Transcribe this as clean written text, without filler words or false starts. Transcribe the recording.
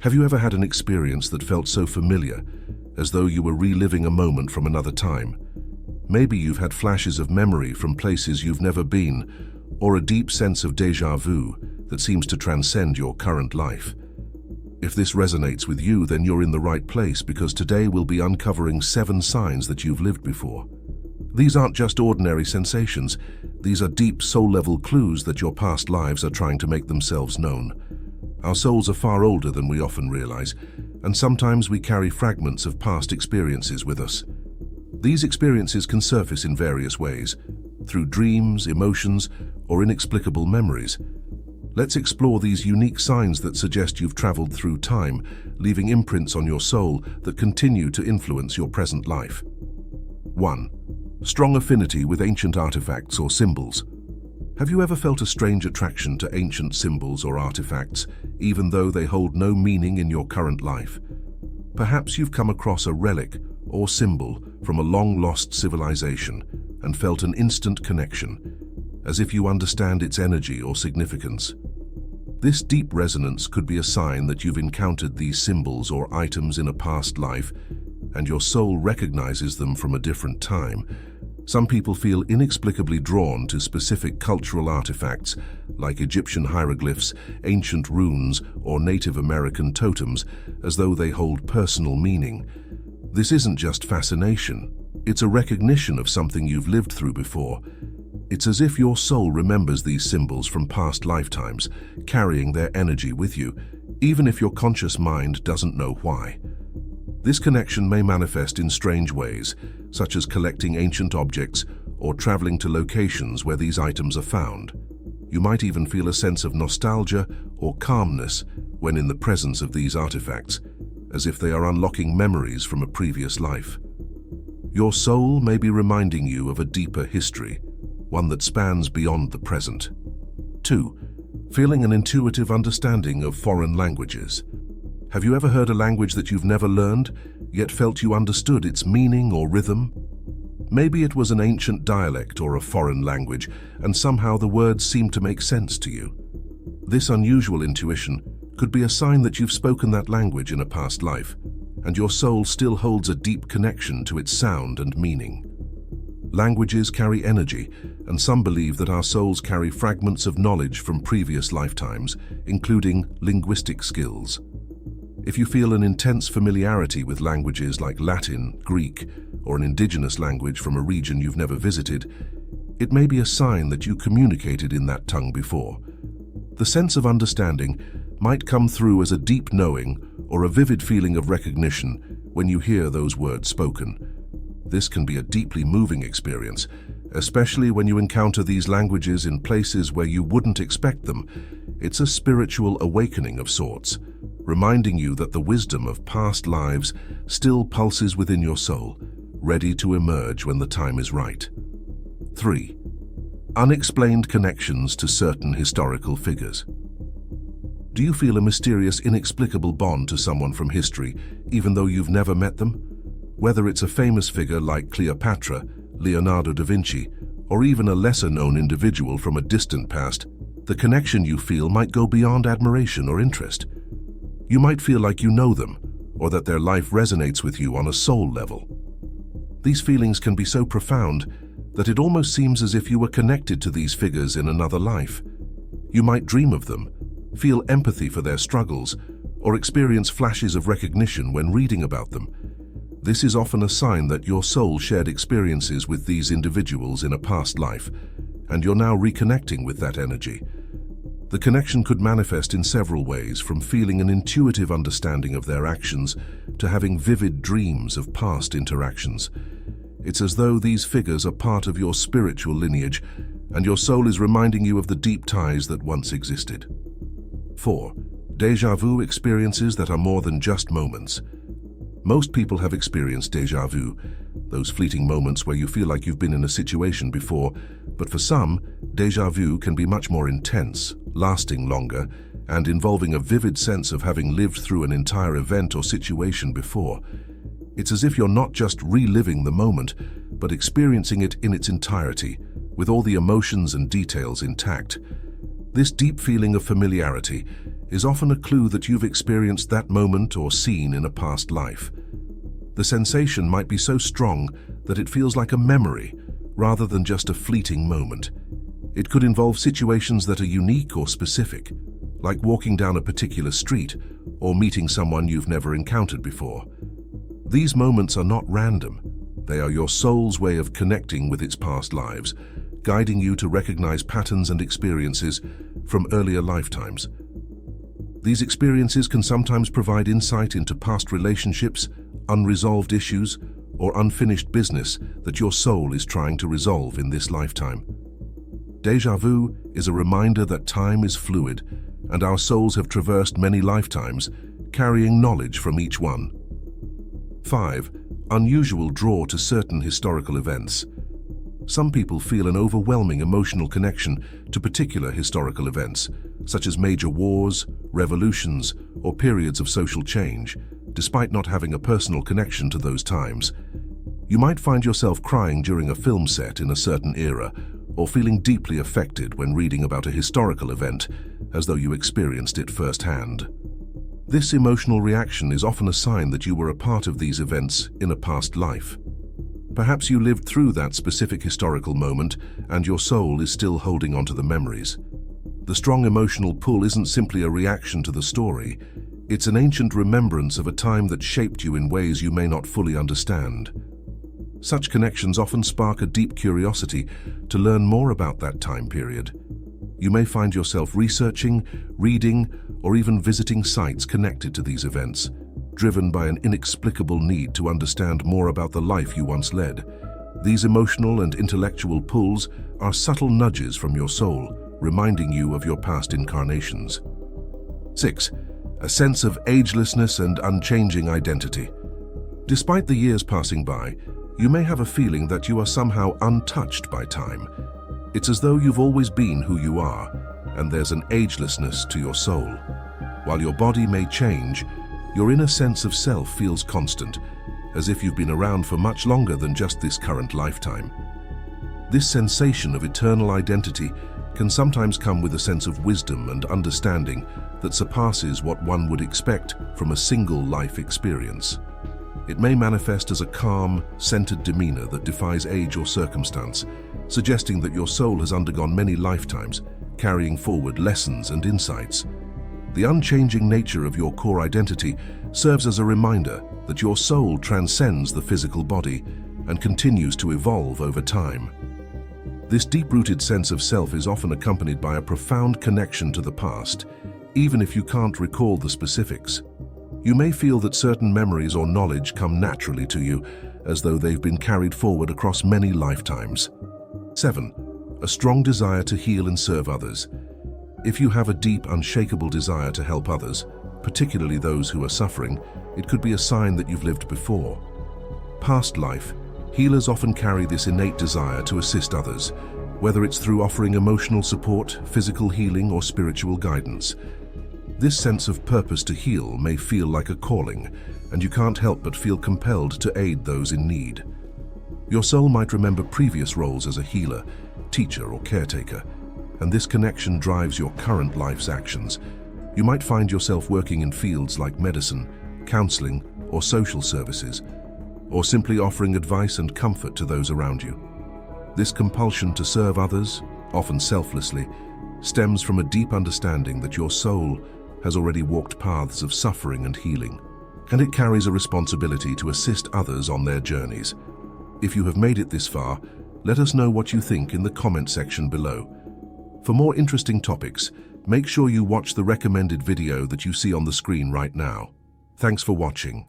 Have you ever had an experience that felt so familiar, as though you were reliving a moment from another time? Maybe you've had flashes of memory from places you've never been, or a deep sense of déjà vu that seems to transcend your current life. If this resonates with you, then you're in the right place, because today we'll be uncovering 7 signs that you've lived before. These aren't just ordinary sensations. These are deep soul-level clues that your past lives are trying to make themselves known. Our souls are far older than we often realize, and sometimes we carry fragments of past experiences with us. These experiences can surface in various ways, through dreams, emotions, or inexplicable memories. Let's explore these unique signs that suggest you've traveled through time, leaving imprints on your soul that continue to influence your present life. 1. Strong affinity with ancient artifacts or symbols. Have you ever felt a strange attraction to ancient symbols or artifacts, even though they hold no meaning in your current life? Perhaps you've come across a relic or symbol from a long-lost civilization and felt an instant connection, as if you understand its energy or significance. This deep resonance could be a sign that you've encountered these symbols or items in a past life, and your soul recognizes them from a different time. Some people feel inexplicably drawn to specific cultural artifacts, like Egyptian hieroglyphs, ancient runes, or Native American totems, as though they hold personal meaning. This isn't just fascination. It's a recognition of something you've lived through before. It's as if your soul remembers these symbols from past lifetimes, carrying their energy with you, even if your conscious mind doesn't know why. This connection may manifest in strange ways, such as collecting ancient objects or traveling to locations where these items are found. You might even feel a sense of nostalgia or calmness when in the presence of these artifacts, as if they are unlocking memories from a previous life. Your soul may be reminding you of a deeper history, one that spans beyond the present. 2. Feeling an intuitive understanding of foreign languages. Have you ever heard a language that you've never learned, yet felt you understood its meaning or rhythm? Maybe it was an ancient dialect or a foreign language, and somehow the words seemed to make sense to you. This unusual intuition could be a sign that you've spoken that language in a past life, and your soul still holds a deep connection to its sound and meaning. Languages carry energy, and some believe that our souls carry fragments of knowledge from previous lifetimes, including linguistic skills. If you feel an intense familiarity with languages like Latin, Greek, or an indigenous language from a region you've never visited, it may be a sign that you communicated in that tongue before. The sense of understanding might come through as a deep knowing or a vivid feeling of recognition when you hear those words spoken. This can be a deeply moving experience, especially when you encounter these languages in places where you wouldn't expect them. It's a spiritual awakening of sorts, reminding you that the wisdom of past lives still pulses within your soul, ready to emerge when the time is right. 3. Unexplained connections to certain historical figures. Do you feel a mysterious, inexplicable bond to someone from history, even though you've never met them? Whether it's a famous figure like Cleopatra, Leonardo da Vinci, or even a lesser-known individual from a distant past, the connection you feel might go beyond admiration or interest. You might feel like you know them, or that their life resonates with you on a soul level. These feelings can be so profound that it almost seems as if you were connected to these figures in another life. You might dream of them, feel empathy for their struggles, or experience flashes of recognition when reading about them. This is often a sign that your soul shared experiences with these individuals in a past life, and you're now reconnecting with that energy. The connection could manifest in several ways, from feeling an intuitive understanding of their actions to having vivid dreams of past interactions. It's as though these figures are part of your spiritual lineage, and your soul is reminding you of the deep ties that once existed. 4. Deja vu experiences that are more than just moments. Most people have experienced déjà vu, those fleeting moments where you feel like you've been in a situation before, but for some, déjà vu can be much more intense, lasting longer, and involving a vivid sense of having lived through an entire event or situation before. It's as if you're not just reliving the moment, but experiencing it in its entirety, with all the emotions and details intact. This deep feeling of familiarity is often a clue that you've experienced that moment or scene in a past life. The sensation might be so strong that it feels like a memory rather than just a fleeting moment. It could involve situations that are unique or specific, like walking down a particular street or meeting someone you've never encountered before. These moments are not random. They are your soul's way of connecting with its past lives, guiding you to recognize patterns and experiences from earlier lifetimes. These experiences can sometimes provide insight into past relationships, unresolved issues, or unfinished business that your soul is trying to resolve in this lifetime. Deja vu is a reminder that time is fluid, and our souls have traversed many lifetimes, carrying knowledge from each one. 5. Unusual draw to certain historical events. Some people feel an overwhelming emotional connection to particular historical events, such as major wars, revolutions, or periods of social change, despite not having a personal connection to those times. You might find yourself crying during a film set in a certain era, or feeling deeply affected when reading about a historical event, as though you experienced it firsthand. This emotional reaction is often a sign that you were a part of these events in a past life. Perhaps you lived through that specific historical moment and your soul is still holding onto the memories. The strong emotional pull isn't simply a reaction to the story, it's an ancient remembrance of a time that shaped you in ways you may not fully understand. Such connections often spark a deep curiosity to learn more about that time period. You may find yourself researching, reading, or even visiting sites connected to these events, driven by an inexplicable need to understand more about the life you once led. These emotional and intellectual pulls are subtle nudges from your soul, reminding you of your past incarnations. 6. A sense of agelessness and unchanging identity. Despite the years passing by, you may have a feeling that you are somehow untouched by time. It's as though you've always been who you are, and there's an agelessness to your soul. While your body may change, your inner sense of self feels constant, as if you've been around for much longer than just this current lifetime. This sensation of eternal identity can sometimes come with a sense of wisdom and understanding that surpasses what one would expect from a single life experience. It may manifest as a calm, centered demeanor that defies age or circumstance, suggesting that your soul has undergone many lifetimes, carrying forward lessons and insights. The unchanging nature of your core identity serves as a reminder that your soul transcends the physical body and continues to evolve over time. This deep-rooted sense of self is often accompanied by a profound connection to the past, even if you can't recall the specifics. You may feel that certain memories or knowledge come naturally to you, as though they've been carried forward across many lifetimes. 7. A strong desire to heal and serve others. If you have a deep, unshakable desire to help others, particularly those who are suffering, it could be a sign that you've lived before. Past life, healers often carry this innate desire to assist others, whether it's through offering emotional support, physical healing, or spiritual guidance. This sense of purpose to heal may feel like a calling, and you can't help but feel compelled to aid those in need. Your soul might remember previous roles as a healer, teacher, or caretaker, and this connection drives your current life's actions. You might find yourself working in fields like medicine, counseling, or social services, or simply offering advice and comfort to those around you. This compulsion to serve others, often selflessly, stems from a deep understanding that your soul has already walked paths of suffering and healing, and it carries a responsibility to assist others on their journeys. If you have made it this far, let us know what you think in the comment section below. For more interesting topics, make sure you watch the recommended video that you see on the screen right now. Thanks for watching.